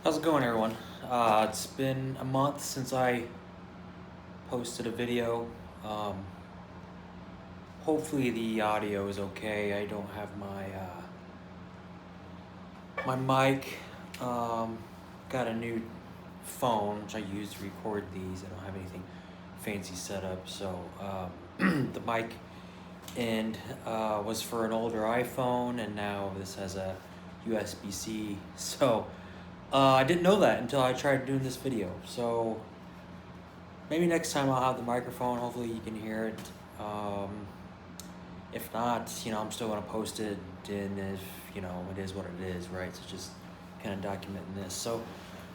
How's it going, everyone? It's been a month since I posted a video. Um, Hopefully the audio is okay. I don't have my mic. Um, Got a new phone which I use to record these. I don't have anything fancy set up, so the mic end was for an older iPhone, and now this has a USB-C. So I didn't know that until I tried doing this video. So maybe next time I'll have the microphone. Hopefully you can hear it. If not, I'm still gonna post it, and if it is what it is, right? So just kind of documenting this. So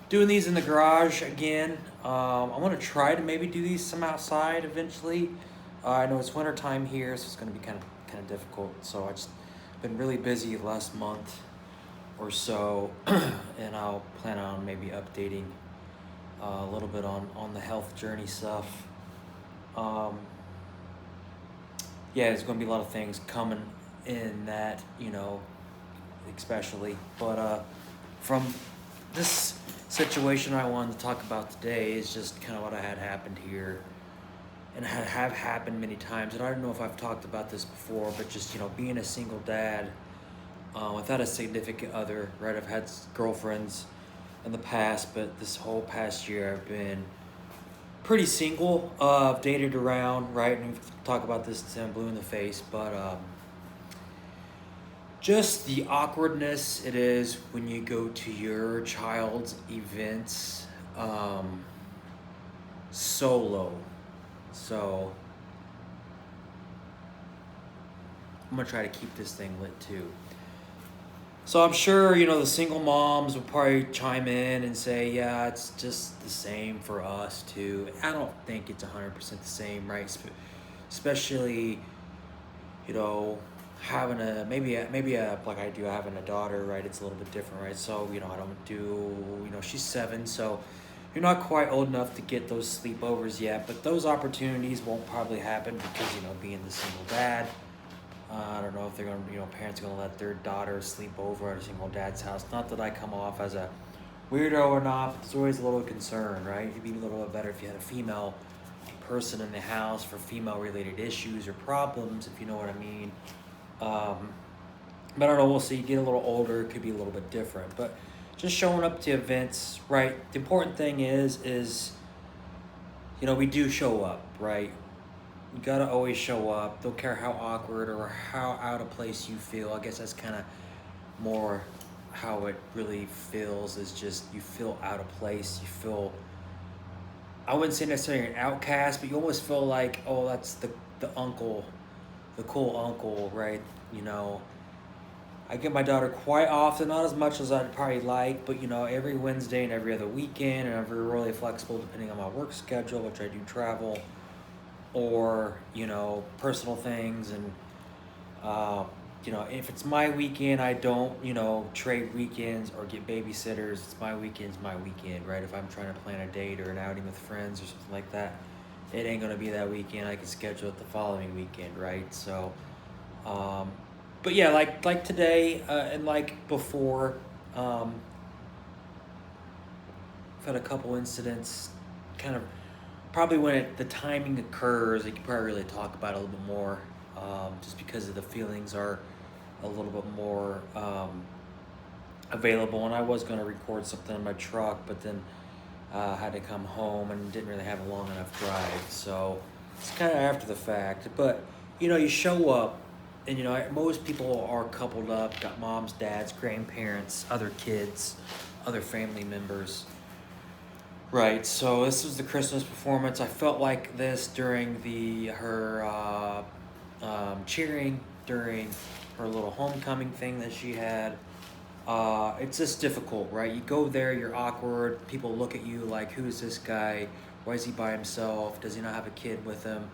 doing these in the garage again. I want to try to maybe do these some outside eventually. I know it's winter time here, so it's gonna be kind of difficult. So I just been really busy the last month or so, and I'll plan on maybe updating a little bit on the health journey stuff. Um, yeah, there's going to be a lot of things coming in that, especially. But from this situation I wanted to talk about today is just kind of what I had happened here, and have happened many times. And I don't know if I've talked about this before, but just, being a single dad without a significant other, right? I've had girlfriends in the past, but this whole past year I've been pretty single. I've dated around, right? And we've talked about this till I'm blue in the face, but just the awkwardness it is when you go to your child's events solo. So I'm gonna try to keep this thing lit too. So I'm sure, the single moms will probably chime in and say, yeah, it's just the same for us too. I don't think it's 100% the same, right? Especially, having like I do, having a daughter, right? It's a little bit different, right? So, I don't do, she's 7, so you're not quite old enough to get those sleepovers yet, but those opportunities won't probably happen because, being the single dad, I don't know if they're gonna, parents are gonna let their daughter sleep over at a single dad's house. Not that I come off as a weirdo or not, but there's always a little concern, right? It'd be a little bit better if you had a female person in the house for female-related issues or problems, if you know what I mean. But I don't know. We'll see. Get a little older, it could be a little bit different. But just showing up to events, right? The important thing is we do show up, right? You gotta always show up. Don't care how awkward or how out of place you feel. I guess that's kind of more how it really feels, is just you feel out of place. You feel, I wouldn't say necessarily an outcast, but you almost feel like, oh, that's the uncle, the cool uncle, right? I get my daughter quite often, not as much as I'd probably like, but every Wednesday and every other weekend, and I'm really flexible depending on my work schedule, which I do travel, or personal things. And if it's my weekend, I don't trade weekends or get babysitters. It's my weekend's my weekend, right? If I'm trying to plan a date or an outing with friends or something like that, it ain't gonna be that weekend. I can schedule it the following weekend, right? So but yeah, like today, and like before, I've had a couple incidents, kind of probably when the timing occurs, you can probably really talk about it a little bit more, just because of the feelings are a little bit more available. And I was going to record something in my truck, but then had to come home and didn't really have a long enough drive. So it's kind of after the fact. But, you show up, and, most people are coupled up, got moms, dads, grandparents, other kids, other family members. Right, so this was the Christmas performance. I felt like this during her cheering, during her little homecoming thing that she had. It's just difficult, right? You go there, you're awkward. People look at you like, who is this guy? Why is he by himself? Does he not have a kid with him?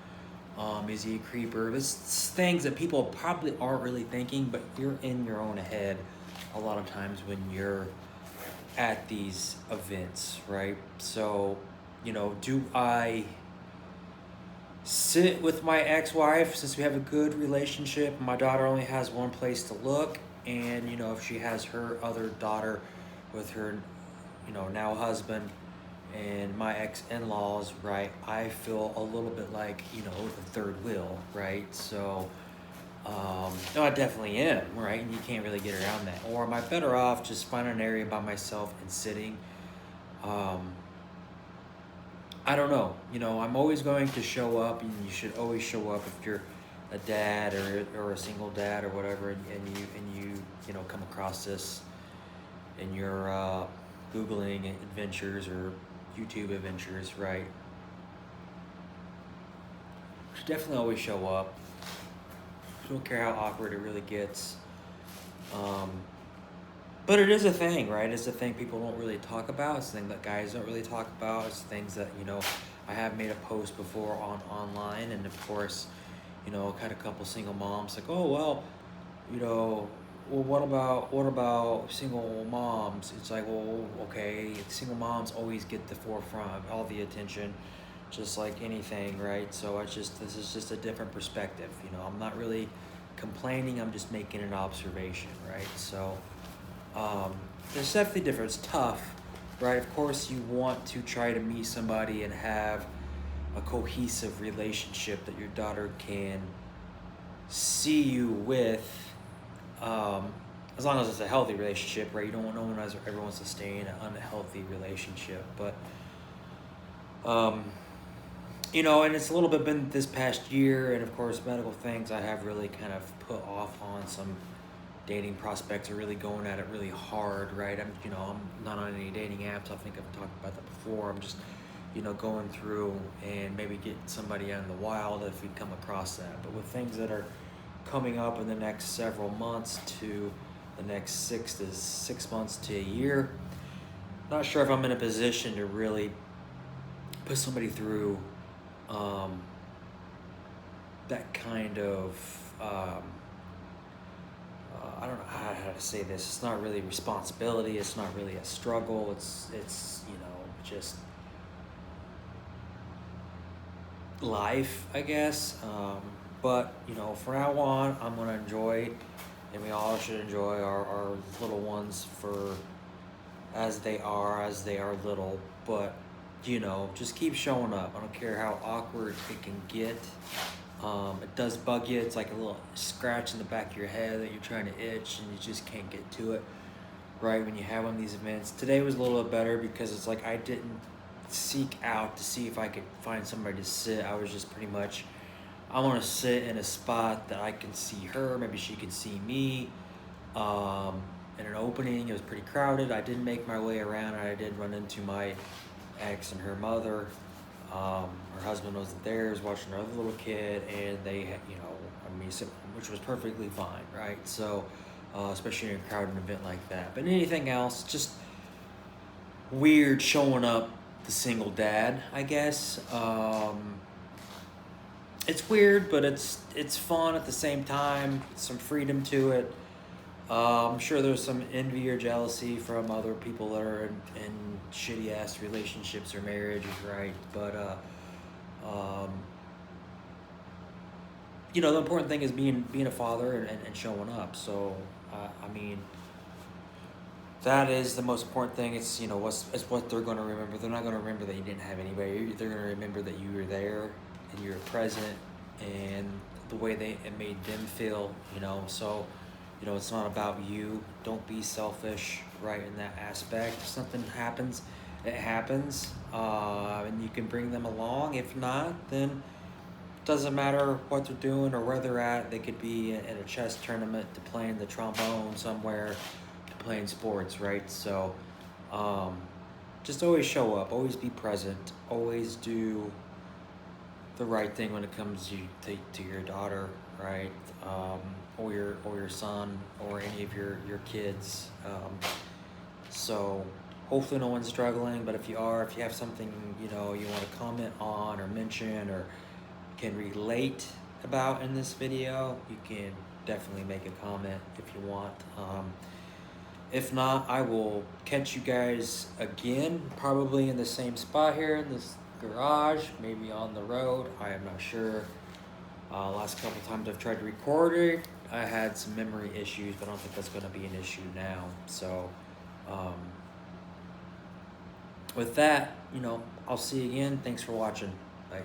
Is he a creeper? It's things that people probably aren't really thinking, but you're in your own head a lot of times when you're at these events, right? So, do I sit with my ex-wife since we have a good relationship? My daughter only has one place to look, and if she has her other daughter with her, now husband and my ex-in-laws, right, I feel a little bit like, the third wheel, right? So, no, I definitely am, right? And you can't really get around that. Or am I better off just finding an area by myself and sitting? Um, I don't know. I'm always going to show up, and you should always show up if you're a dad or a single dad or whatever, and you come across this in your Googling adventures or YouTube adventures, right? You should definitely always show up. Don't care how awkward it really gets. Um, but it is a thing, right? It's a thing people don't really talk about. It's a thing that guys don't really talk about. It's things that, I have made a post before online, and of course, had a couple single moms like, oh, well, you know, well, what about single moms? It's like, well, okay, single moms always get the forefront of all the attention, just like anything, right? So this is just a different perspective. I'm not really complaining. I'm just making an observation, right? So there's definitely different. It's tough, right? Of course, you want to try to meet somebody and have a cohesive relationship that your daughter can see you with, as long as it's a healthy relationship, right? You don't want no one ever wants to stay in an unhealthy relationship, but and it's a little bit been this past year, and of course, medical things I have really kind of put off on some dating prospects are really going at it really hard, right? I'm not on any dating apps. I think I've talked about that before. I'm just going through and maybe get somebody out in the wild if we come across that. But with things that are coming up in the next several months to the next 6 months to a year, not sure if I'm in a position to really put somebody through that kind of I don't know how to say this. It's not really responsibility. It's not really a struggle. It's just life, I guess. But from now on, I'm gonna enjoy, and we all should enjoy our little ones for as they are little. But just keep showing up. I don't care how awkward it can get. It does bug you. It's like a little scratch in the back of your head that you're trying to itch and you just can't get to it, right? When you have one of these events. Today was a little bit better because it's like I didn't seek out to see if I could find somebody to sit. I was just pretty much, I want to sit in a spot that I can see her. Maybe she can see me. In an opening, it was pretty crowded. I didn't make my way around, and I did run into my ex and her mother. Her husband wasn't there. He was watching another little kid, and they, which was perfectly fine, right? So, especially in a crowded event like that. But anything else, just weird showing up the single dad, I guess. It's weird, but it's fun at the same time. Some freedom to it. I'm sure there's some envy or jealousy from other people that are in shitty ass relationships or marriages, right? But the important thing is being a father and showing up. So that is the most important thing. It's it's what they're going to remember. They're not going to remember that you didn't have anybody. They're going to remember that you were there and you were present, and the way it made them feel. So. It's not about you. Don't be selfish, right, in that aspect. If something happens, it happens. And you can bring them along. If not, then it doesn't matter what they're doing or where they're at. They could be in a chess tournament to playing the trombone somewhere to playing sports, right? So just always show up. Always be present. Always do the right thing when it comes to your daughter, right? Or your son, or any of your kids. So hopefully no one's struggling, but if you have something you want to comment on or mention or can relate about in this video, you can definitely make a comment if you want. If not, I will catch you guys again, probably in the same spot here in this garage, maybe on the road. I am not sure. Last couple times I've tried to record it, I had some memory issues, but I don't think that's going to be an issue now. So, with that, I'll see you again. Thanks for watching. Bye.